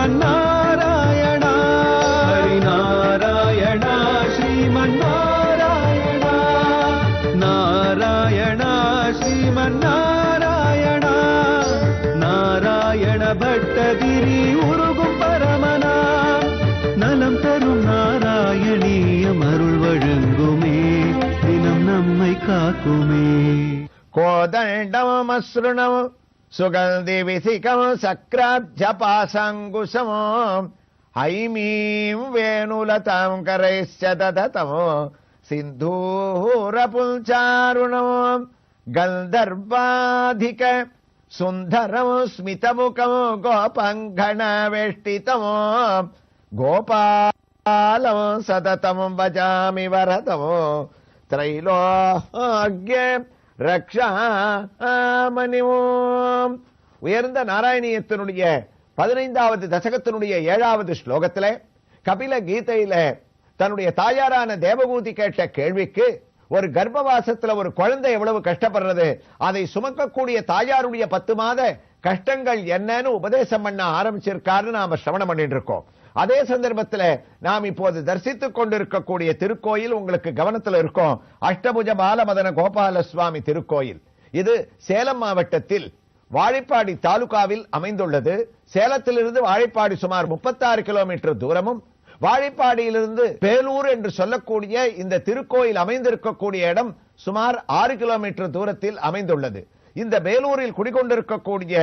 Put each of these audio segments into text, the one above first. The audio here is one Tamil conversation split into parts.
ஸ்ரீமன்னாராயணா ஹரிநாராயணா ஸ்ரீமன்னாராயணா நாராயணா ஸ்ரீமன்னாராயணா நாராயண பட்டதிரி உருகும் பரமனா நலம் தரும் நாராயணீயம் அருள் வழங்குமே தினம் நம்மை காக்குமே. கோதண்டம அஸ்ருணம் சுகந்தி விசிகம் சக்ராப்ஜபாசங்குசமோ ஹைமீம் வேணுலதாம் கரைச்சததமோ சிந்தூரபுல்சாருணமோ கந்தர்வாதிக சுந்தரம் ஸ்மிதமுகம் கோபங்கண வேஷ்டிதமோ கோபாலம் சததம் பஜாமி வரதமோ திரைலோக்ய ரக்ஷாமணிவோம். உயர்ந்த நாராயணியத்தினுடைய 15வது தசகத்தினுடைய 7வது ஸ்லோகத்திலே கபில கீதையில தன்னுடைய தாயாரான தேவகூதி கேட்ட கேள்விக்கு ஒரு கர்ப்பவாசத்துல ஒரு குழந்தை எவ்வளவு கஷ்டப்படுறது, அதை சுமக்கக்கூடிய தாயாருடைய 10 மாத கஷ்டங்கள் என்னன்னு உபதேசம் பண்ண ஆரம்பிச்சிருக்காருன்னு நாம சிரவணம் பண்ணிட்டு இருக்கோம். அதே சந்தர்ப்பத்தில் நாம் இப்போது தரிசித்துக் கொண்டிருக்கக்கூடிய திருக்கோயில் உங்களுக்கு கவனத்தில் இருக்கும். அஷ்டபுஜ பாலமதன கோபால சுவாமி திருக்கோயில். இது சேலம் மாவட்டத்தில் வாழைப்பாடி தாலுகாவில் அமைந்துள்ளது. சேலத்திலிருந்து வாழைப்பாடி சுமார் 36 கிலோமீட்டர் தூரமும், வாழைப்பாடியிலிருந்து பேலூர் என்று சொல்லக்கூடிய இந்த திருக்கோயில் அமைந்திருக்கக்கூடிய இடம் சுமார் 6 கிலோமீட்டர் தூரத்தில் அமைந்துள்ளது. இந்த வேலூரில் குடிகொண்டிருக்கக்கூடிய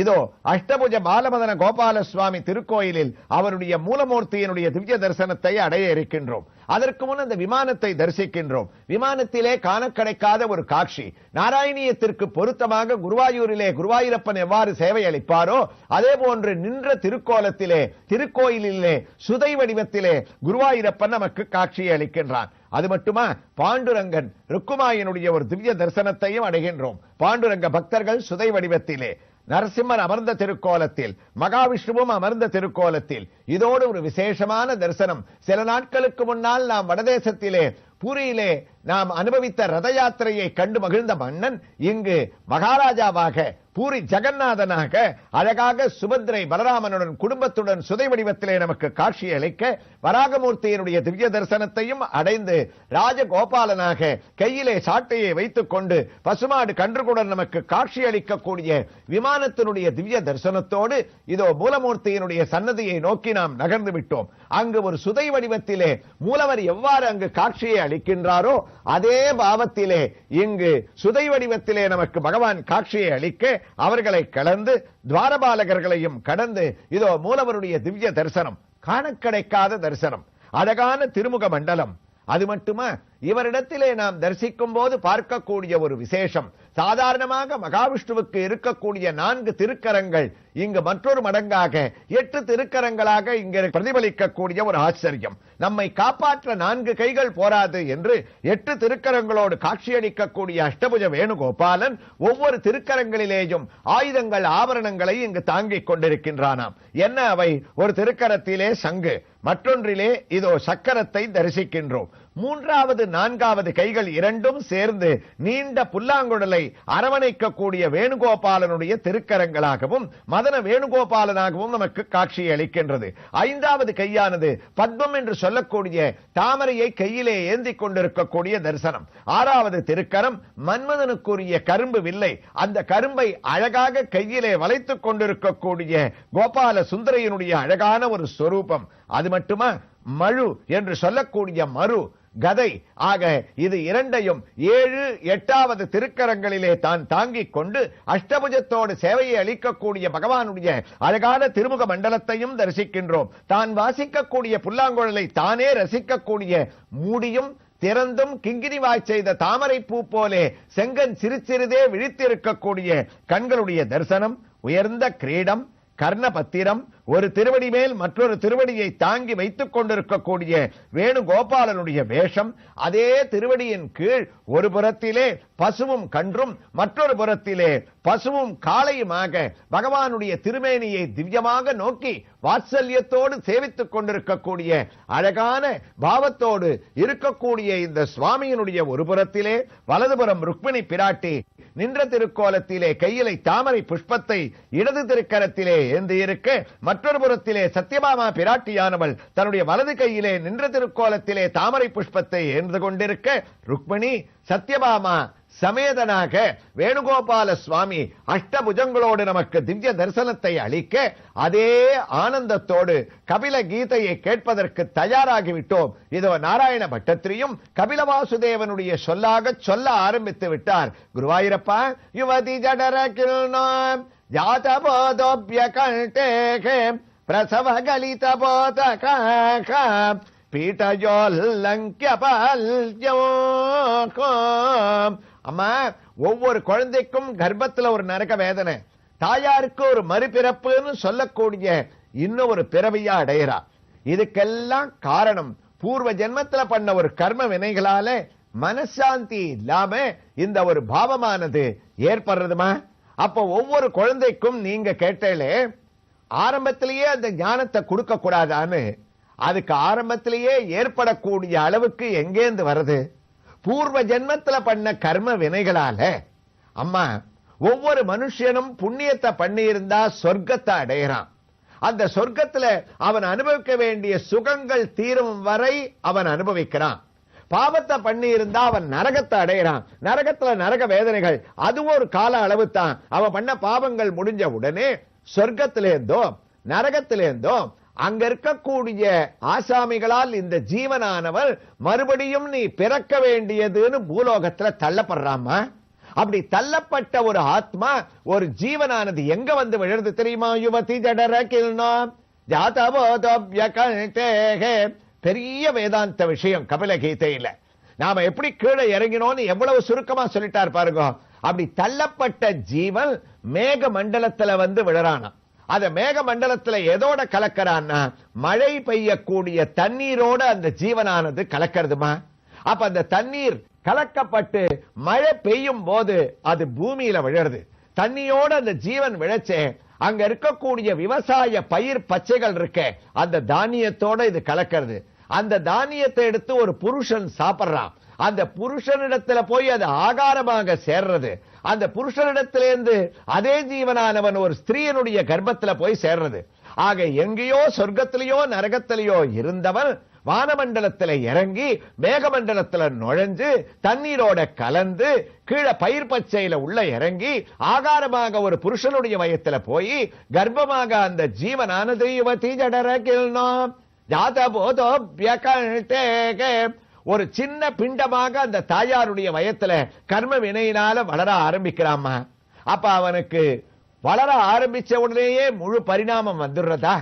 இதோ அஷ்டபுஜ பாலமதன கோபால சுவாமி திருக்கோயிலில் அவருடைய மூலமூர்த்தியினுடைய திவ்ய தரிசனத்தை அடைய இருக்கின்றோம். அதற்கு முன் அந்த விமானத்தை தரிசிக்கின்றோம். விமானத்திலே காண கிடைக்காத ஒரு காட்சி. நாராயணியத்திற்கு பொருத்தமாக குருவாயூரிலே குருவாயூரப்பன் எவ்வாறு சேவை அளிப்பாரோ அதே போன்று நின்ற திருக்கோலத்திலே திருக்கோயிலிலே சுதை வடிவத்திலே குருவாயூரப்பன் நமக்கு காட்சியை அளிக்கின்றான். அது மட்டுமா, பாண்டுரங்கன் ருக்குமாயனுடைய ஒரு திவ்ய தரிசனத்தையும் அடைகின்றோம். பாண்டுரங்க பக்தர்கள் சுதை வடிவத்திலே, நரசிம்மர் அமர்ந்த திருக்கோலத்தில், மகாவிஷ்ணுவும் அமர்ந்த திருக்கோலத்தில், இதோடு ஒரு விசேஷமான தரிசனம். சில நாட்களுக்கு முன்னால் நாம் வடதேசத்திலே பூரியிலே நாம் அனுபவித்த ரத யாத்திரையை கண்டு மகிழ்ந்த மன்னன் இங்கு மகாராஜாவாக பூரி ஜெகநாதனாக அழகாக சுபத்ரை பலராமனுடன் குடும்பத்துடன் சுதை வடிவத்திலே நமக்கு காட்சி அளிக்க வராகமூர்த்தியினுடைய திவ்ய தரிசனத்தையும் அடைந்து ராஜகோபாலனாக கையிலே சாட்டையை வைத்துக் கொண்டு பசுமாடு கன்றுகுடன் நமக்கு காட்சி அளிக்கக்கூடிய விமானத்தினுடைய திவ்ய தரிசனத்தோடு இதோ மூலமூர்த்தியினுடைய சன்னதியை நோக்கி நாம் நகர்ந்து விட்டோம். அங்கு ஒரு சுதை வடிவத்திலே மூலவர் எவ்வாறு அங்கு காட்சியை அளிக்கின்றாரோ அதே பாவத்திலே இங்கு சுதை வடிவத்திலே நமக்கு பகவான் காட்சியை அளிக்க அவர்களை கடந்து துவாரபாலகர்களையும் கடந்து இதோ மூலவருடைய திவ்ய தரிசனம், காண கிடைக்காத தரிசனம், அழகான திருமுக மண்டலம். அது மட்டுமா, இவரிடத்திலே நாம் தரிசிக்கும் போது பார்க்கக்கூடிய ஒரு விசேஷம், சாதாரணமாக மகாவிஷ்ணுவுக்கு இருக்கக்கூடிய 4 திருக்கரங்கள் இங்கு மற்றொரு மடங்காக 8 திருக்கரங்களாக இங்கு பிரதிபலிக்கக்கூடிய ஒரு ஆச்சரியம். நம்மை காப்பாற்ற 4 கைகள் போராது என்று 8 திருக்கரங்களோடு காட்சியளிக்கக்கூடிய அஷ்டபுஜ வேணுகோபாலன் ஒவ்வொரு திருக்கரங்களிலேயும் ஆயுதங்கள் ஆபரணங்களை இங்கு தாங்கிக் கொண்டிருக்கின்றானாம். என்ன அவை? ஒரு திருக்கரத்திலே சங்கு, மற்றொன்றிலே இதோ சக்கரத்தை தரிசிக்கின்றோம். 3வது 4வது கைகள் இரண்டும் சேர்ந்து நீண்ட புல்லாங்குழலை அரவணைக்கக்கூடிய வேணுகோபாலனுடைய திருக்கரங்களாகவும் மதன வேணுகோபாலனாகவும் நமக்கு காட்சி அளிக்கின்றது. 5வது கையானது பத்மம் என்று சொல்லக்கூடிய தாமரையை கையிலே ஏந்தி கொண்டிருக்கக்கூடிய தரிசனம். 6வது திருக்கரம் மன்மதனுக்குரிய கரும்பு வில்லை, அந்த கரும்பை அழகாக கையிலே வளைத்துக் கொண்டிருக்கக்கூடிய கோபால சுந்தரையினுடைய அழகான ஒரு ஸ்வரூபம். அது மட்டுமா, மழு என்று சொல்லக்கூடிய மறு கதை ஆக இது இரண்டையும் 7, 8வது திருக்கரங்களிலே தான் தாங்கிக் கொண்டு அஷ்டபுஜத்தோடு சேவையை அளிக்கக்கூடிய பகவானுடைய அழகான திருமுக மண்டலத்தையும் தரிசிக்கின்றோம். தான் வாசிக்கக்கூடிய புல்லாங்குழலை தானே ரசிக்கக்கூடிய மூடியும் திறந்தும் கிங்கினி வாய் செய்த தாமரை பூ போலே செங்கன் சிறுசிறிதே விழித்திருக்கக்கூடிய கண்களுடைய தரிசனம், உயர்ந்த கிரீடம், கர்ணபத்திரம், ஒரு திருவடி மேல் மற்றொரு திருவடியை தாங்கி வைத்துக் கொண்டிருக்கக்கூடிய வேணுகோபாலனுடைய வேஷம், அதே திருவடியின் கீழ் ஒரு புறத்திலே பசுவும் கன்றும் மற்றொரு புறத்திலே பசுவும் காளையுமாக பகவானுடைய திருமேனியை திவ்யமாக நோக்கி வாத்சல்யத்தோடு சேவித்துக் கொண்டிருக்கக்கூடிய அழகான பாவத்தோடு இருக்கக்கூடிய இந்த சுவாமியினுடைய ஒரு புறத்திலே வலதுபுறம் ருக்மிணி பிராட்டி நின்ற திருக்கோலத்திலே கையிலை தாமரை புஷ்பத்தை இடது திருக்கரத்திலே ஏந்தி இருக்க, மற்றொரு புறத்திலே சத்யபாமா பிராட்டியானவள் தன்னுடைய வலது கையிலே நின்ற திருக்கோலத்திலே தாமரை புஷ்பத்தை ஏந்து கொண்டிருக்க, ருக்மிணி சத்யபாமா சமேதனாக வேணுகோபால சுவாமி அஷ்டபுஜங்களோடு நமக்கு திவ்ய தரிசனத்தை அளிக்க, அதே ஆனந்தத்தோடு கபில கீதையை கேட்பதற்கு தயாராகிவிட்டோம். இதோ நாராயண பட்டத்திரியும் கபில வாசுதேவனுடைய சொல்லாக சொல்ல ஆரம்பித்து விட்டார். குருவாயூரப்பா, யுவதி ஜடர கிருணாம் ஜாதபோதோப்ய கண்டேகே பிரசவ கலித போதகாம் பீட்டஜோல்லங்கியபால்யோகம். அம்மா, ஒவ்வொரு குழந்தைக்கும் கர்ப்பத்துல ஒரு நரக வேதனை, தாயாருக்கு ஒரு மறுபிறப்புன்னு சொல்லக்கூடிய இன்னும் ஒரு பிறவியா அடையிறா. இதுக்கெல்லாம் காரணம் பூர்வ ஜென்மத்துல பண்ண ஒரு கர்ம வினைகளால மனசாந்தி இல்லாம இந்த ஒரு பாவமானது ஏற்படுறதுமா. அப்ப ஒவ்வொரு குழந்தைக்கும் நீங்க கேட்டாலே ஆரம்பத்திலேயே அந்த ஞானத்தை கொடுக்க கூடாதான்னு, அதுக்கு ஆரம்பத்திலேயே ஏற்படக்கூடிய அளவுக்கு எங்கேந்து வருது? பூர்வ ஜென்மத்துல பண்ண கர்ம வினைகளால. அம்மா, ஒவ்வொரு மனுஷனும் புண்ணியத்தை பண்ணி இருந்தா சொர்க்கத்தை அடையறான். அந்த சொர்க்கத்துல அவன் அனுபவிக்க வேண்டிய சுகங்கள் தீரும் வரை அவன் அனுபவிக்கிறான். பாவத்தை பண்ணி இருந்தா அவன் நரகத்தை அடையறான். நரகத்துல நரக வேதனைகள், அதுவும் ஒரு கால அளவு தான். அவன் பண்ண பாவங்கள் முடிஞ்ச உடனே சொர்க்கத்திலேருந்தோ நரகத்திலேருந்தோ அங்க இருக்கக்கூடிய ஆசாமிகளால் இந்த ஜீவனானவர் மறுபடியும் நீ பிறக்க வேண்டியதுன்னு பூலோகத்துல தள்ளப்படுறாமா. அப்படி தள்ளப்பட்ட ஒரு ஆத்மா, ஒரு ஜீவனானது எங்க வந்து விழுறது தெரியுமா? யுவதி ஜடர கிருணாம் ஜாதபோதோப்ய கண்டேகே. பெரிய வேதாந்த விஷயம் கபில கீதையில. நாம எப்படி கீழே இறங்கினோம்னு எவ்வளவு சுருக்கமா சொல்லிட்டார் பாருங்க. அப்படி தள்ளப்பட்ட ஜீவன் மேக மண்டலத்துல வந்து விழறானா. அத மேக மண்டலத்துல எதோட கலக்கிறான்னா, மழை பெய்யக்கூடிய தண்ணீரோட அந்த ஜீவனானது கலக்கிறதுமா. அப்ப அந்த தண்ணீர் கலக்கப்பட்டு மழை பெய்யும் போது அது பூமியில விழுறது. தண்ணியோட அந்த ஜீவன் விளைச்சே அங்க இருக்கக்கூடிய விவசாய பயிர் பச்சைகள் இருக்க, அந்த தானியத்தோட இது கலக்கிறது. அந்த தானியத்தை எடுத்து ஒரு புருஷன் சாப்பிடுறான். அந்த புருஷனிடத்துல போய் அது ஆகாரமாக சேர்றது. அந்த புருஷனிடத்திலிருந்து அதே ஜீவனானவன் ஒரு ஸ்திரீனுடைய கர்ப்பத்துல போய் சேர்றது. ஆக எங்கேயோ சொர்க்கத்திலேயோ நரகத்திலேயோ இருந்தவன் வானமண்டலத்துல இறங்கி மேகமண்டலத்துல நுழைஞ்சு தண்ணீரோட கலந்து கீழே பயிர் பச்சையில உள்ள இறங்கி ஆகாரமாக ஒரு புருஷனுடைய வயத்துல போய் கர்ப்பமாக அந்த ஜீவனானது யுவதி ஜடர கிருணாம் ஜாதபோதோப்ய கண்டேகே. ஒரு சின்ன பிண்டமாக அந்த தாயாருடைய வயத்துல கர்ம வினையினால வளர ஆரம்பிக்கிறாமா. அப்ப அவனுக்கு வளர ஆரம்பிச்ச உடனேயே முழு பரிணாமம் வந்துடுறதா?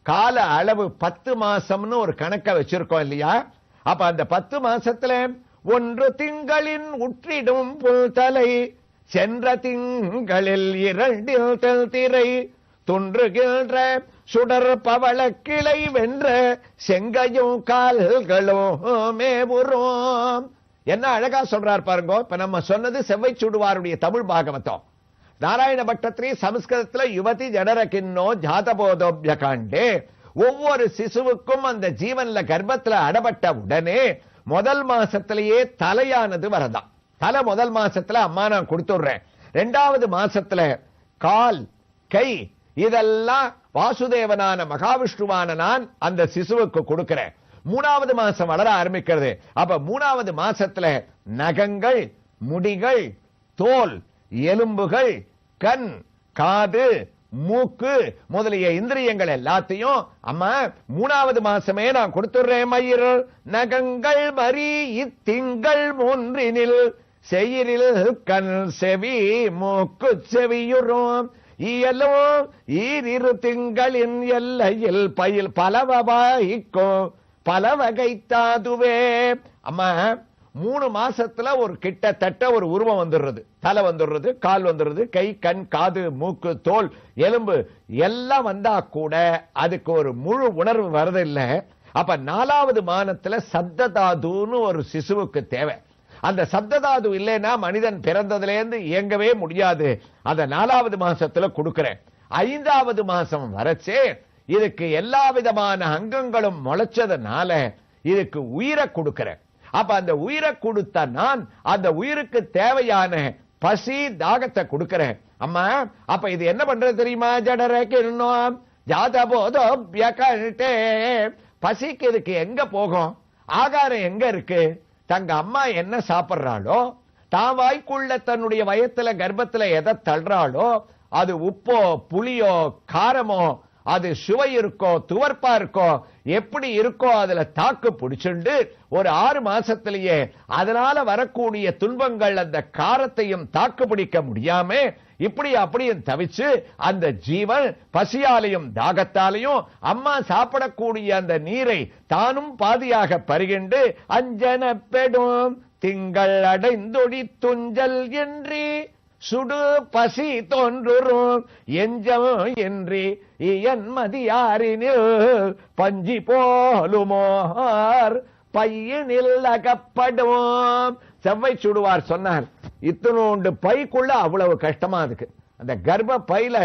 கால அளவு 10 மாசம்னு ஒரு கணக்க வச்சிருக்கோம் இல்லையா? அப்ப அந்த 10 மாசத்துல 1 திங்களின் உற்றிடும் புல்தலை, சென்ற திங்களில் 2 திரை, துன்றுகின்ற சுடர் பவள கிளை வென்ற செங்கையும் கால்களும் மேவுறோம். என்ன அழகா சொல்றார் பாருங்க. இப்ப நம்ம சொன்னது செவ்வை சுடுவாருடைய தமிழ் பாகவதம். நாராயண பட்டத்திரி சமஸ்கிருதத்துல யுவதி ஜடர கிண்ணோ ஜாதபோதோப்ய காண்டே. ஒவ்வொரு சிசுவுக்கும் அந்த ஜீவன்ல கர்ப்பத்துல அடப்பட்ட உடனே முதல் மாசத்திலேயே தலையானது வரதான். தலை முதல் மாசத்துல அம்மா நான் கொடுத்துடுறேன். 2வது மாசத்துல கால் கை இதெல்லாம் வாசுதேவனான மகாவிஷ்ணுவான நான் அந்த சிசுவுக்கு கொடுக்கிறேன். 3வது மாசம் வளர ஆரம்பிக்கிறது. அப்ப 3வது மாசத்துல நகங்கள், முடிகள், தோல், எலும்புகள், கண், காது, மூக்கு முதலிய இந்திரியங்கள் எல்லாத்தையும் அம்மா 3வது மாசமே நான் கொடுத்துடுறேன். மயிர் நகங்கள் மறி இத்திங்கள் 3 செயிரில் கண் செவி மூக்கு செவியுறும் இயலோ ஈரிரு திங்களின் எல்லையில் பயில் பலவவாய்க்கும் பலவகை தாதுவே. அம்மா 3 மாசத்துல ஒரு கிட்டத்தட்ட ஒரு உருவம் வந்துடுறது. தலை வந்துடுறது, கால் வந்துடுறது, கை, கண், காது, மூக்கு, தோல், எலும்பு எல்லாம் வந்தா கூட அதுக்கு ஒரு முழு உணர்வு வரதில்லை. அப்ப 4வது மாதத்துல சப்ததாதுன்னு ஒரு சிசுவுக்கு தேவை. அந்த சப்ததாது இல்லைன்னா மனிதன் பிறந்ததுலேருந்து இயங்கவே முடியாது. அந்த 4வது மாசத்துல கொடுக்கிறேன். 5வது மாசம் வரச்சே இதுக்கு எல்லா விதமான அங்கங்களும் முளைச்சதுனால இதுக்கு உயிரை கொடுக்கிறேன். அப்ப அந்த உயிரை கொடுத்த நான் அந்த உயிருக்கு தேவையான பசி தாகத்தை கொடுக்கிறேன். அம்மா அப்ப இது என்ன பண்றது தெரியுமா? ஜடரக்கிருணோம் ஜாதபோதோப்யகல்டே. பசிக்கு இதுக்கு எங்க போகும்? ஆகாரம் எங்க இருக்கு? தங்க அம்மா என்ன சாப்பிடுறாளோ, தான் வாய்க்குள்ள தன்னுடைய வயத்துல கர்ப்பத்துல எதை தள்ளுறாளோ, அது உப்போ புளியோ காரமோ, அது சுவை இருக்கோ துவர்ப்பா இருக்கோ, எப்படி இருக்கோ அதுல தாக்கு பிடிச்சுண்டு ஒரு 6 மாசத்திலேயே அதனால வரக்கூடிய துன்பங்கள் அந்த காரத்தையும் தாக்கு பிடிக்க முடியாம இப்படி அப்படியும் தவிச்சு அந்த ஜீவன் பசியாலையும் தாகத்தாலையும் அம்மா சாப்பிடக்கூடிய அந்த நீரை தானும் பாதியாக பருகிண்டு அஞ்சனப்பெடும் திங்கள் அடைந்தொடி துஞ்சல் என்று சுடு பசி தோன்றும் எஞ்சம் என்று இயன்மதியாரினில் பஞ்சி போலுமோர் பையனில் அகப்படும். செவ்வை சுடுவார் சொன்னார், இத்தனோண்டு பைக்குள்ள அவ்வளவு கஷ்டமா இருக்கு. அந்த கர்ப்ப பையில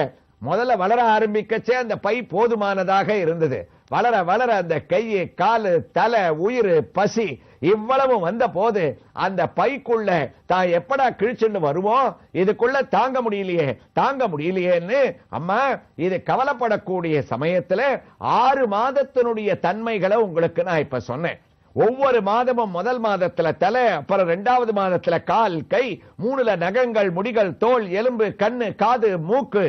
முதல்ல வளர ஆரம்பிக்கச்சே அந்த பை போதுமானதாக இருந்தது. வளர வளர அந்த கையை காலு தலை உயிர் பசி இவ்வளவு வந்த போது அந்த பைக்குள்ள தான் எப்படா கிழிச்சுன்னு வருவோம், இதுக்குள்ள தாங்க முடியலையேன்னு அம்மா இது கவலைப்படக்கூடிய சமயத்துல 6 மாதத்தினுடைய தன்மைகளை உங்களுக்கு நான் இப்ப சொன்னேன். ஒவ்வொரு மாதமும் முதல் மாதத்துல தலை, அப்புறம் 2வது மாதத்துல கால் கை, 3ல நகங்கள் முடிகள் தோல் எலும்பு கண்ணு காது மூக்கு,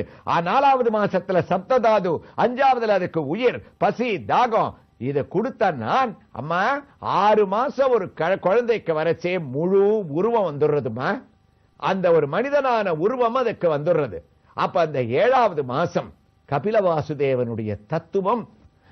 4வது மாசத்துல சப்ததாது, 5வதுல அதுக்கு உயிர் பசி தாகம். இத கொடுத்த நான் அம்மா 6 மாசம் ஒரு குழந்தைக்கு வரச்சே முழு உருவம் வந்துடுறதுமா. அந்த ஒரு மனிதனான உருவம் அதுக்கு வந்துடுறது. அப்ப அந்த 7வது மாசம் கபில வாசுதேவனுடைய தத்துவம்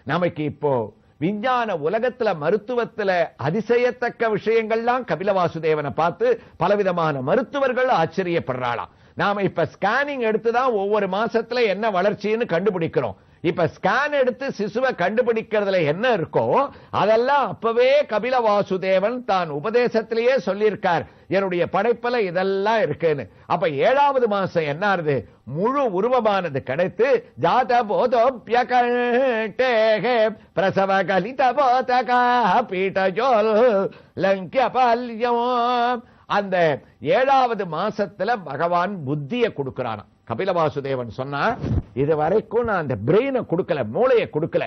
நமக்கு இப்போ விஞ்ஞான உலகத்துல மருத்துவத்துல அதிசயத்தக்க விஷயங்கள்லாம் கபில வாசுதேவனை பார்த்து பலவிதமான மருத்துவர்கள் ஆச்சரியப்படுறாளாம். நாம இப்ப ஸ்கேனிங் எடுத்துதான் ஒவ்வொரு மாசத்துல என்ன வளர்ச்சின்னு கண்டுபிடிக்கிறோம். இப்ப ஸ்கேன் எடுத்து சிசுவை கண்டுபிடிக்கிறதுல என்ன இருக்கோ அதெல்லாம் அப்பவே கபில வாசுதேவன் தான் உபதேசத்திலேயே சொல்லியிருக்கார், என்னுடைய படைப்புல இதெல்லாம் இருக்குன்னு. அப்ப 7வது மாசம் என்ன ஆறுது? முழு உருவமானது கிடைத்து ஜாத போதோப்யகல்டே பிரசவ கலித போதகா பீட்டஜோல் லங்கியபால்யம். அந்த 7வது மாசத்துல பகவான் புத்தியை கொடுக்கிறான். கபில வாசுதேவன் சொன்னா, இது வரைக்கும் நான் அந்த பிரெயினை கொடுக்கல, மூளையை கொடுக்கல,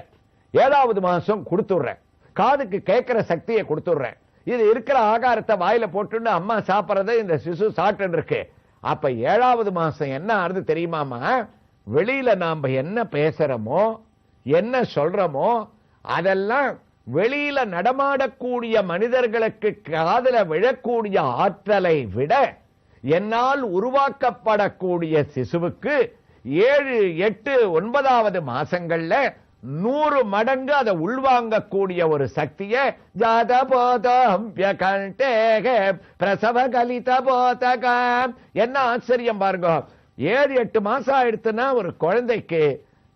7வது மாசம் கொடுத்துடுறேன், காதுக்கு கேட்கிற சக்தியை கொடுத்துடுறேன், இது இருக்கிற ஆகாரத்தை வாயில போட்டு அம்மா சாப்பிடறத இந்த சிசு சாப்பிட்டு இருக்கு. அப்ப 7வது மாசம் என்ன ஆறுது தெரியுமாமா? வெளியில நாம என்ன பேசுறோமோ என்ன சொல்றோமோ அதெல்லாம் வெளியில நடமாடக்கூடிய மனிதர்களுக்கு காதுல விழக்கூடிய ஆற்றலை விட என்னால் உருவாக்கப்படக்கூடிய சிசுவுக்கு 7, 8, 9வது மாசங்கள்ல 100 மடங்கு அதை உள்வாங்கக்கூடிய ஒரு சக்தியை ஜாத போதோப்யகல்டே பிரசவ கலித போதகம். என்ன ஆச்சரியம் பாருங்க, 7, 8 மாசம் ஆயிடுத்துன்னா ஒரு குழந்தைக்கு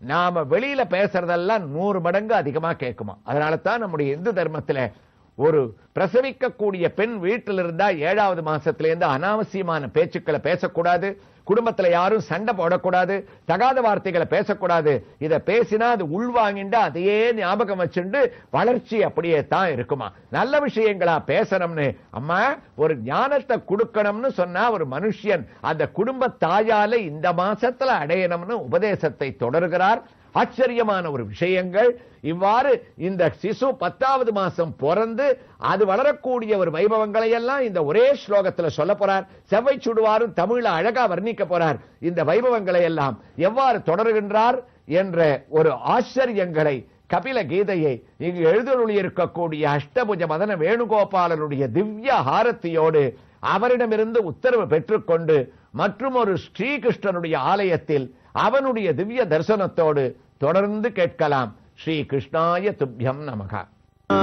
நாம வெளியில பேசுறதெல்லாம் 100 மடங்கு அதிகமா கேட்குமா. அதனால தான் நம்முடைய இந்து தர்மத்துல ஒரு பிரசவிக்கக்கூடிய பெண் வீட்டில் இருந்தா 7வது மாசத்துல இருந்து அனாவசியமான பேச்சுக்களை பேசக்கூடாது, குடும்பத்துல யாரும் சண்டை போடக்கூடாது, தகாத வார்த்தைகளை பேசக்கூடாது. இத பேசினா அது உள்வாங்கிண்டா அதையே ஞாபகம் வச்சுண்டு வளர்ச்சி அப்படியே தான் இருக்குமா. நல்ல விஷயங்களா பேசணும்னு அம்மா ஒரு ஞானத்தை கொடுக்கணும்னு சொன்னா ஒரு மனுஷன் அந்த குடும்ப தாயால இந்த மாசத்துல அடையணும்னு உபதேசத்தை தொடர்கிறார். ஆச்சரியமான ஒரு விஷயங்கள். இவ்வாறு இந்த சிசு 10வது மாசம் பிறந்து அது வளரக்கூடிய ஒரு வைபவங்களை எல்லாம் இந்த ஒரே ஸ்லோகத்துல சொல்ல போறார். செவ்வை சுடுவாரும் தமிழ்ல அழகா வர்ணிக்க போறார். இந்த வைபவங்களை எல்லாம் எவ்வாறு தொடர்கின்றார் என்ற ஒரு ஆச்சரியங்களை கபில கீதையை இங்கு எழுதொருளி இருக்கக்கூடிய அஷ்டபுஜ மதன வேணுகோபாலனுடைய திவ்ய ஹாரத்தியோடு அவரிடமிருந்து உத்தரவு பெற்றுக்கொண்டு மற்றும் ஒரு ஸ்ரீகிருஷ்ணனுடைய ஆலயத்தில் அவனுடைய திவ்ய தரிசனத்தோடு தொடர்ந்து கேட்கலாம். ஸ்ரீ கிருஷ்ணாய துப்யம் நமக.